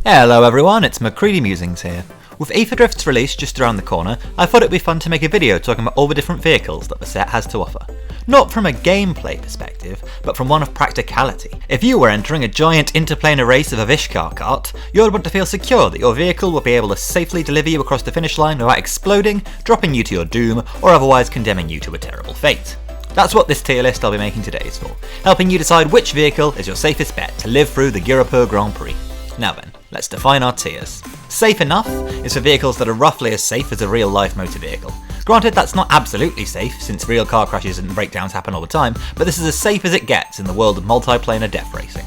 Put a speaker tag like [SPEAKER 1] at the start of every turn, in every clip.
[SPEAKER 1] Hello everyone, it's McCready Musings here. With Aetherdrift's release just around the corner, I thought it'd be fun to make a video talking about all the different vehicles that the set has to offer. Not from a gameplay perspective, but from one of practicality. If you were entering a giant interplanar race of a Vishkar cart, you would want to feel secure that your vehicle will be able to safely deliver you across the finish line without exploding, dropping you to your doom, or otherwise condemning you to a terrible fate. That's what this tier list I'll be making today is for, helping you decide which vehicle is your safest bet to live through the Girapur Grand Prix. Now then, let's define our tiers. Safe enough is for vehicles that are roughly as safe as a real life motor vehicle. Granted, that's not absolutely safe, since real car crashes and breakdowns happen all the time, but this is as safe as it gets in the world of multiplanar death racing.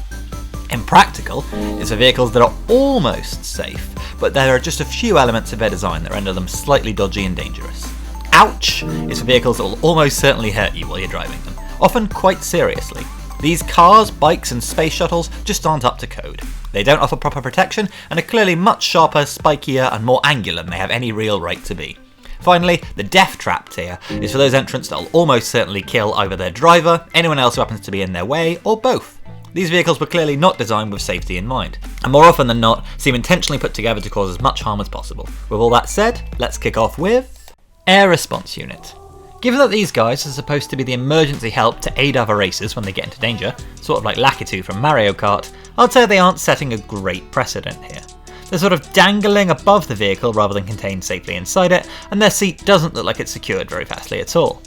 [SPEAKER 1] Impractical is for vehicles that are almost safe, but there are just a few elements of their design that render them slightly dodgy and dangerous. Ouch is for vehicles that will almost certainly hurt you while you're driving them, often quite seriously. These cars, bikes and space shuttles just aren't up to code. They don't offer proper protection and are clearly much sharper, spikier and more angular than they have any real right to be. Finally, the death trap tier is for those entrants that will almost certainly kill either their driver, anyone else who happens to be in their way, or both. These vehicles were clearly not designed with safety in mind, and more often than not seem intentionally put together to cause as much harm as possible. With all that said, let's kick off with Air Response Unit. Given that these guys are supposed to be the emergency help to aid other racers when they get into danger, sort of like Lakitu from Mario Kart, I'd say they aren't setting a great precedent here. They're sort of dangling above the vehicle rather than contained safely inside it, and their seat doesn't look like it's secured very fastly at all.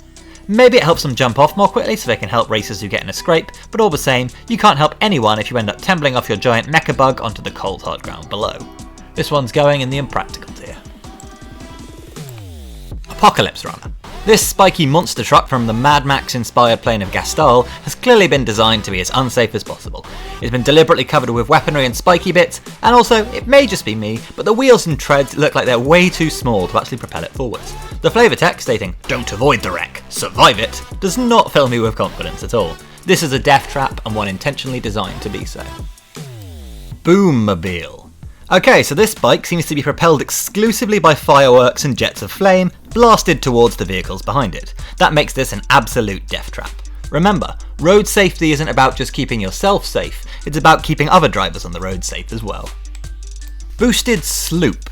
[SPEAKER 1] Maybe it helps them jump off more quickly so they can help racers who get in a scrape, but all the same, you can't help anyone if you end up tumbling off your giant mecha bug onto the cold hard ground below. This one's going in the impractical tier. Apocalypse Runner. This spiky monster truck from the Mad Max-inspired plane of Gastal has clearly been designed to be as unsafe as possible. It's been deliberately covered with weaponry and spiky bits, and also, it may just be me, but the wheels and treads look like they're way too small to actually propel it forwards. The flavour text stating, "Don't avoid the wreck, survive it," does not fill me with confidence at all. This is a death trap and one intentionally designed to be so. Boommobile. Okay, so this bike seems to be propelled exclusively by fireworks and jets of flame, blasted towards the vehicles behind it. That makes this an absolute death trap. Remember, road safety isn't about just keeping yourself safe, it's about keeping other drivers on the road safe as well. Boosted Sloop.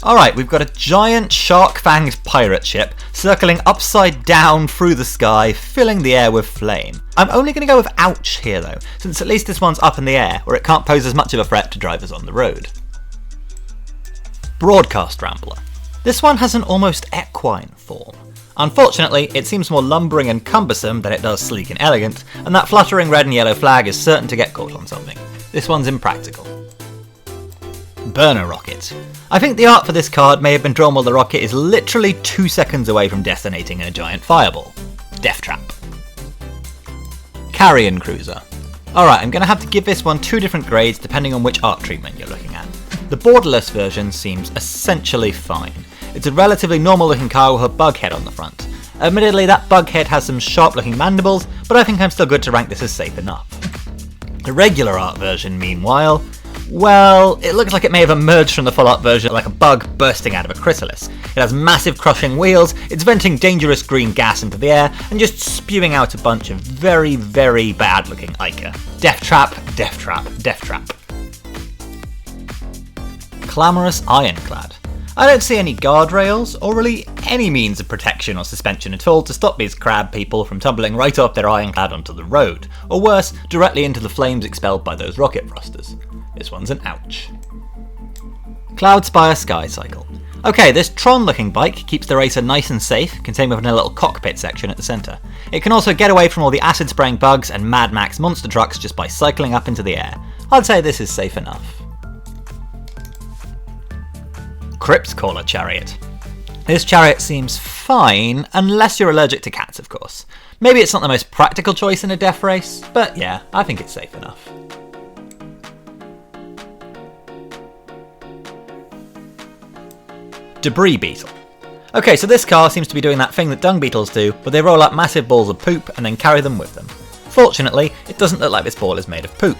[SPEAKER 1] Alright, we've got a giant shark-fanged pirate ship circling upside down through the sky, filling the air with flame. I'm only going to go with ouch here though, since at least this one's up in the air, where it can't pose as much of a threat to drivers on the road. Broadcast Rambler. This one has an almost equine form. Unfortunately, it seems more lumbering and cumbersome than it does sleek and elegant, and that fluttering red and yellow flag is certain to get caught on something. This one's impractical. Burner Rocket. I think the art for this card may have been drawn while the rocket is literally 2 seconds away from detonating in a giant fireball. Death Trap. Carrion Cruiser. Alright, I'm going to have to give this one 2 different grades depending on which art treatment you're looking at. The borderless version seems essentially fine. It's a relatively normal looking car with a bug head on the front. Admittedly, that bug head has some sharp looking mandibles, but I think I'm still good to rank this as safe enough. The regular art version, meanwhile, well, it looks like it may have emerged from the full art version like a bug bursting out of a chrysalis. It has massive crushing wheels, it's venting dangerous green gas into the air, and just spewing out a bunch of very, very bad looking ichor. Death Trap, Death Trap, Death Trap. Clamorous Ironclad. I don't see any guardrails, or really any means of protection or suspension at all to stop these crab people from tumbling right off their ironclad onto the road, or worse, directly into the flames expelled by those rocket thrusters. This one's an ouch. Cloudspire Sky Cycle. Okay, this Tron-looking bike keeps the racer nice and safe, contained within a little cockpit section at the centre. It can also get away from all the acid-spraying bugs and Mad Max monster trucks just by cycling up into the air. I'd say this is safe enough. Crypt Caller Chariot. This chariot seems fine, unless you're allergic to cats, of course. Maybe it's not the most practical choice in a death race, but yeah, I think it's safe enough. Debris Beetle. Okay, so this car seems to be doing that thing that dung beetles do, where they roll up massive balls of poop and then carry them with them. Fortunately, it doesn't look like this ball is made of poop.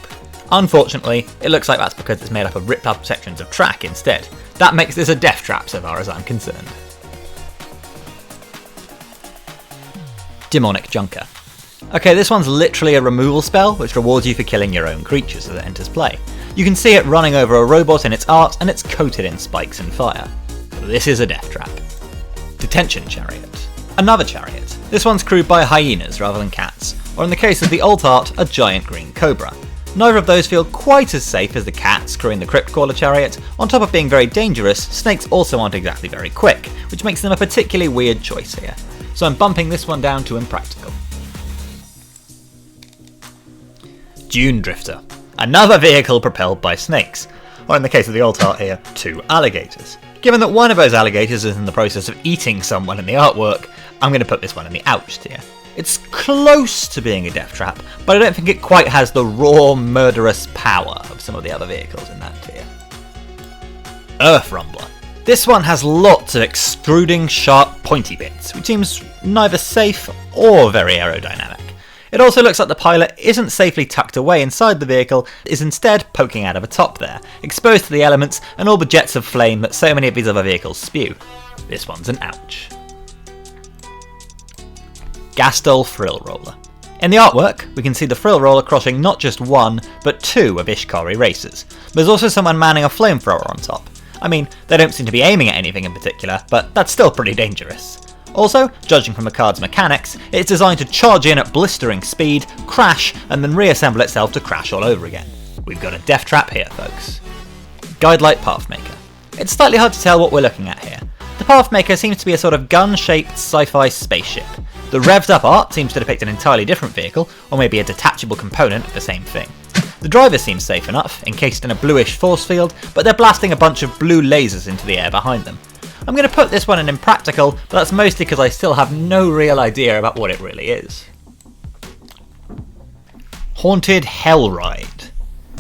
[SPEAKER 1] Unfortunately, it looks like that's because it's made up of ripped up sections of track instead. That makes this a death trap so far as I'm concerned. Demonic Junker. Okay, this one's literally a removal spell, which rewards you for killing your own creatures as it enters play. You can see it running over a robot in its art, and it's coated in spikes and fire. This is a death trap. Detention Chariot. Another chariot. This one's crewed by hyenas rather than cats, or in the case of the alt art, a giant green cobra. Neither of those feel quite as safe as the cats crewing the Cryptcaller chariot. On top of being very dangerous, snakes also aren't exactly very quick, which makes them a particularly weird choice here. So I'm bumping this one down to impractical. Dune Drifter. Another vehicle propelled by snakes, or in the case of the alt art here, 2 alligators. Given that one of those alligators is in the process of eating someone in the artwork, I'm going to put this one in the ouch tier. It's close to being a death trap, but I don't think it quite has the raw, murderous power of some of the other vehicles in that tier. Earth Rumbler. This one has lots of extruding, sharp, pointy bits, which seems neither safe or very aerodynamic. It also looks like the pilot isn't safely tucked away inside the vehicle, is instead poking out of the top there, exposed to the elements and all the jets of flame that so many of these other vehicles spew. This one's an ouch. Gastol Frill Roller. In the artwork, we can see the Frill Roller crossing not just one, but 2 of Ishkari racers. There's also someone manning a flamethrower on top. I mean, they don't seem to be aiming at anything in particular, but that's still pretty dangerous. Also, judging from the card's mechanics, it's designed to charge in at blistering speed, crash, and then reassemble itself to crash all over again. We've got a death trap here, folks. Guidelight Pathmaker. It's slightly hard to tell what we're looking at here. The Pathmaker seems to be a sort of gun-shaped sci-fi spaceship. The revved up art seems to depict an entirely different vehicle, or maybe a detachable component of the same thing. The driver seems safe enough, encased in a bluish force field, but they're blasting a bunch of blue lasers into the air behind them. I'm going to put this one in impractical, but that's mostly because I still have no real idea about what it really is. Haunted Hellride.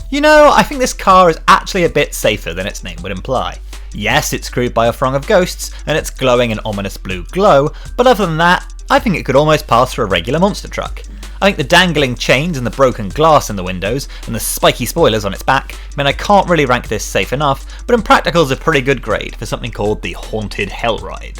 [SPEAKER 1] You know, I think this car is actually a bit safer than its name would imply. Yes, it's crewed by a throng of ghosts, and it's glowing an ominous blue glow, but other than that, I think it could almost pass for a regular monster truck. I think the dangling chains and the broken glass in the windows and the spiky spoilers on its back mean I can't really rank this safe enough, but impractical is a pretty good grade for something called the Haunted Hellride.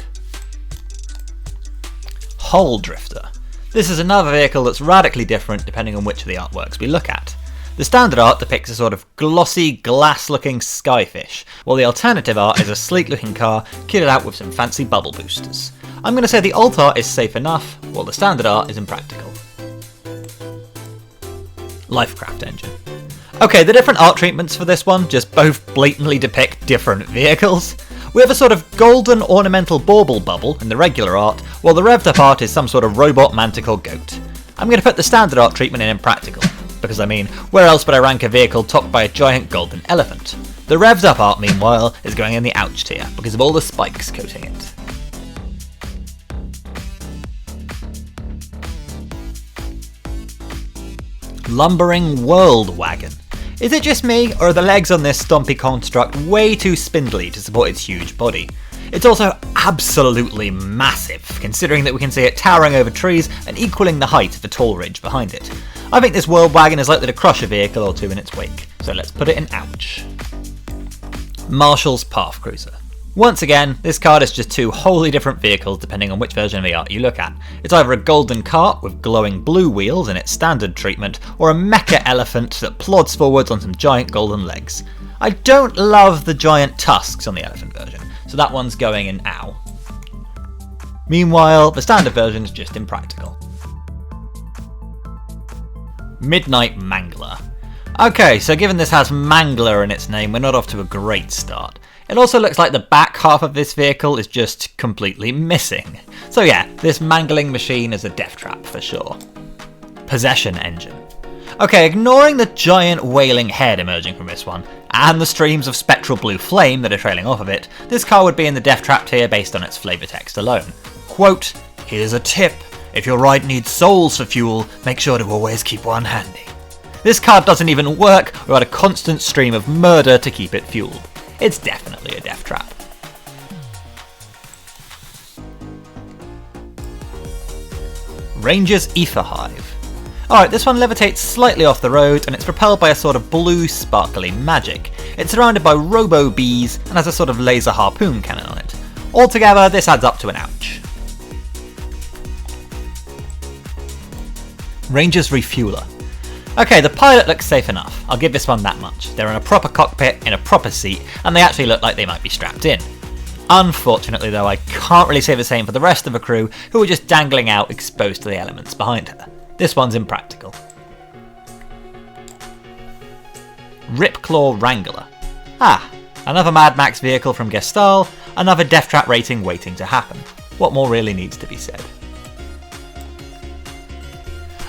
[SPEAKER 1] Hull Drifter. This is another vehicle that's radically different depending on which of the artworks we look at. The standard art depicts a sort of glossy, glass-looking skyfish, while the alternative art is a sleek-looking car kitted out with some fancy bubble boosters. I'm going to say the alt art is safe enough, while the standard art is impractical. Lifecraft Engine. Okay, the different art treatments for this one just both blatantly depict different vehicles. We have a sort of golden ornamental bauble bubble in the regular art, while the revved up art is some sort of robot manticore goat. I'm going to put the standard art treatment in impractical, because I mean, where else would I rank a vehicle topped by a giant golden elephant? The revved up art, meanwhile, is going in the ouch tier, because of all the spikes coating it. Lumbering World Wagon. Is it just me, or are the legs on this stompy construct way too spindly to support its huge body? It's also absolutely massive, considering that we can see it towering over trees and equaling the height of the tall ridge behind it. I think this World Wagon is likely to crush a vehicle or 2 in its wake, so let's put it in ouch. Marshall's Path Cruiser. Once again, this card is just 2 wholly different vehicles depending on which version of the art you look at. It's either a golden cart with glowing blue wheels in its standard treatment, or a mecha elephant that plods forwards on some giant golden legs. I don't love the giant tusks on the elephant version, so that one's going in ow. Meanwhile, the standard version is just impractical. Midnight Mangler. Okay, so given this has Mangler in its name, we're not off to a great start. It also looks like the back half of this vehicle is just completely missing. So yeah, this mangling machine is a death trap for sure. Possession Engine. Okay, ignoring the giant wailing head emerging from this one, and the streams of spectral blue flame that are trailing off of it, this car would be in the death trap tier based on its flavour text alone. Quote, "Here's a tip. If your ride needs souls for fuel, make sure to always keep one handy." This card doesn't even work without a constant stream of murder to keep it fueled. It's definitely a death trap. Ranger's Ether Hive. Alright, this one levitates slightly off the road and it's propelled by a sort of blue sparkly magic. It's surrounded by robo bees and has a sort of laser harpoon cannon on it. Altogether, this adds up to an ouch. Ranger's Refueler. Okay, the pilot looks safe enough, I'll give this one that much. They're in a proper cockpit, in a proper seat, and they actually look like they might be strapped in. Unfortunately though, I can't really say the same for the rest of the crew, who are just dangling out exposed to the elements behind her. This one's impractical. Ripclaw Wrangler. Ah, another Mad Max vehicle from Gestal, another deathtrap rating waiting to happen. What more really needs to be said?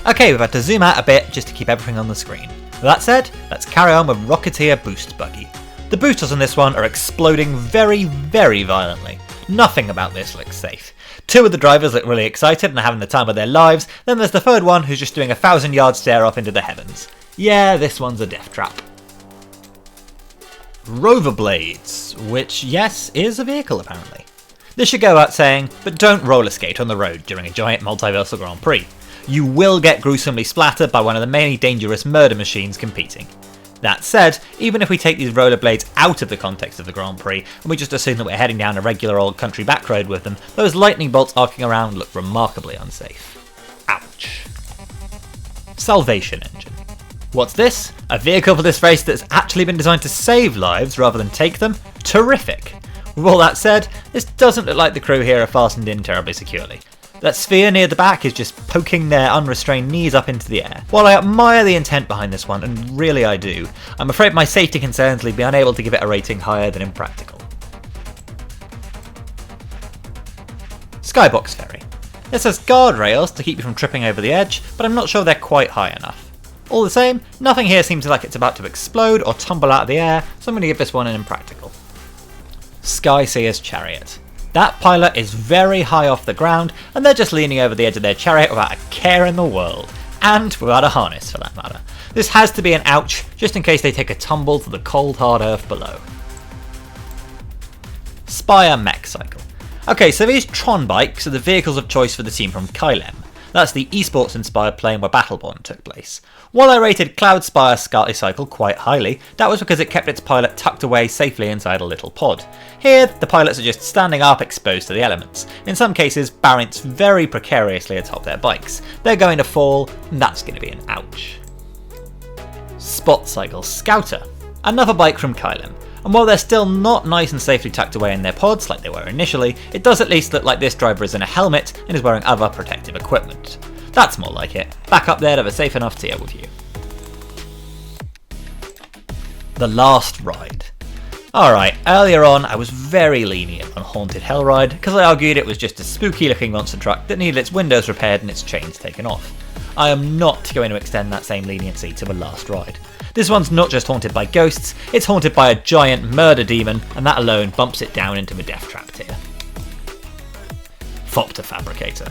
[SPEAKER 1] Okay, we've had to zoom out a bit just to keep everything on the screen. With that said, let's carry on with Rocketeer Boost Buggy. The boosters on this one are exploding very, very violently. Nothing about this looks safe. Two of the drivers look really excited and are having the time of their lives, then there's the third one who's just doing a 1,000-yard stare off into the heavens. Yeah, this one's a death trap. Roverblades, which, yes, is a vehicle apparently. This should go out saying, but don't roller skate on the road during a giant multiversal Grand Prix. You will get gruesomely splattered by one of the many dangerous murder machines competing. That said, even if we take these rollerblades out of the context of the Grand Prix, and we just assume that we're heading down a regular old country back road with them, those lightning bolts arcing around look remarkably unsafe. Ouch. Salvation Engine. What's this? A vehicle for this race that's actually been designed to save lives rather than take them? Terrific! With all that said, this doesn't look like the crew here are fastened in terribly securely. That sphere near the back is just poking their unrestrained knees up into the air. While I admire the intent behind this one, and really I do, I'm afraid my safety concerns leave me unable to give it a rating higher than impractical. Skybox Ferry. This has guardrails to keep you from tripping over the edge, but I'm not sure they're quite high enough. All the same, nothing here seems like it's about to explode or tumble out of the air, so I'm going to give this one an impractical. Skyseer's Chariot. That pilot is very high off the ground, and they're just leaning over the edge of their chariot without a care in the world. And without a harness, for that matter. This has to be an ouch, just in case they take a tumble to the cold hard earth below. Spire Mech Cycle. Okay, so these Tron bikes are the vehicles of choice for the team from Kylem. That's the esports-inspired plane where Battleborn took place. While I rated Cloudspire Sky Cycle quite highly, that was because it kept its pilot tucked away safely inside a little pod. Here, the pilots are just standing up exposed to the elements, in some cases balanced very precariously atop their bikes. They're going to fall, and that's going to be an ouch. Spot Cycle Scouter. Another bike from Kylem. And while they're still not nice and safely tucked away in their pods like they were initially, it does at least look like this driver is in a helmet and is wearing other protective equipment. That's more like it. Back up there to the safe enough tier with you. The Last Ride. Alright, earlier on I was very lenient on Haunted Hellride because I argued it was just a spooky looking monster truck that needed its windows repaired and its chains taken off. I am not going to extend that same leniency to The Last Ride. This one's not just haunted by ghosts, it's haunted by a giant murder demon, and that alone bumps it down into the death trap tier. Thopter Fabricator.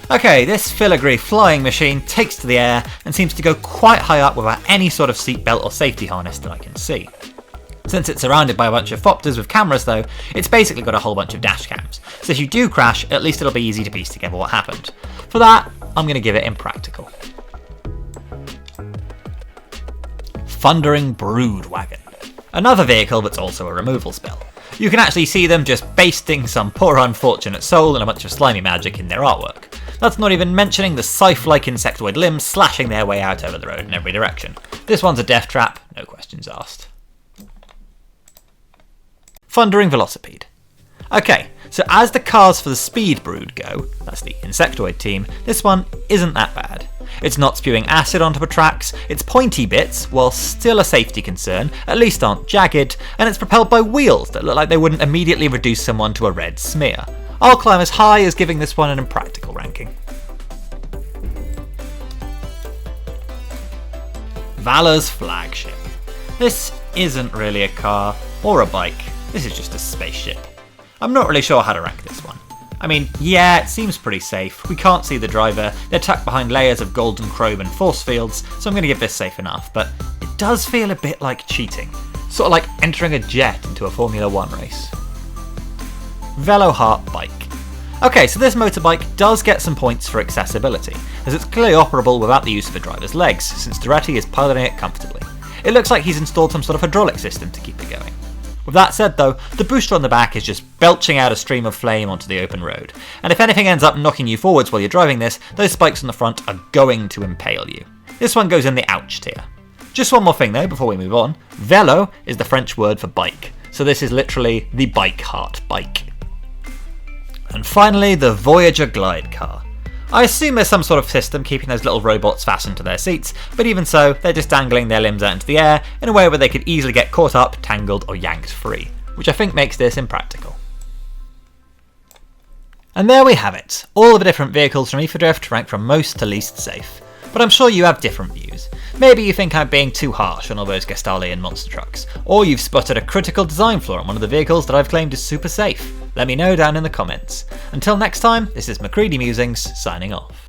[SPEAKER 1] Okay, this filigree flying machine takes to the air and seems to go quite high up without any sort of seatbelt or safety harness that I can see. Since it's surrounded by a bunch of Thopters with cameras though, it's basically got a whole bunch of dash cams, so if you do crash, at least it'll be easy to piece together what happened. For that, I'm going to give it impractical. Thundering Brood Wagon. Another vehicle that's also a removal spell. You can actually see them just basting some poor unfortunate soul and a bunch of slimy magic in their artwork. That's not even mentioning the scythe-like insectoid limbs slashing their way out over the road in every direction. This one's a death trap, no questions asked. Thundering Velocipede. Okay, so as the cars for the Speed Brood go, that's the insectoid team, this one isn't that bad. It's not spewing acid onto the tracks, its pointy bits, while still a safety concern, at least aren't jagged, and it's propelled by wheels that look like they wouldn't immediately reduce someone to a red smear. I'll climb as high as giving this one an impractical ranking. Valor's Flagship. This isn't really a car or a bike, this is just a spaceship. I'm not really sure how to rank this one. I mean, yeah, it seems pretty safe. We can't see the driver, they're tucked behind layers of golden chrome and force fields, so I'm going to give this safe enough, but it does feel a bit like cheating. Sort of like entering a jet into a Formula 1 race. Veloheart Bike. Okay, so this motorbike does get some points for accessibility, as it's clearly operable without the use of the driver's legs, since Duretti is piloting it comfortably. It looks like he's installed some sort of hydraulic system to keep it going. With that said though, the booster on the back is just belching out a stream of flame onto the open road, and if anything ends up knocking you forwards while you're driving this, those spikes on the front are going to impale you. This one goes in the ouch tier. Just one more thing though before we move on, vélo is the French word for bike, so this is literally the bike heart bike. And finally, the Voyager glide car. I assume there's some sort of system keeping those little robots fastened to their seats, but even so, they're just dangling their limbs out into the air in a way where they could easily get caught up, tangled, or yanked free, which I think makes this impractical. And there we have it, all of the different vehicles from Aetherdrift ranked from most to least safe. But I'm sure you have different views. Maybe you think I'm being too harsh on all those Gestalian monster trucks, or you've spotted a critical design flaw on one of the vehicles that I've claimed is super safe. Let me know down in the comments. Until next time, this is McCready Musings, signing off.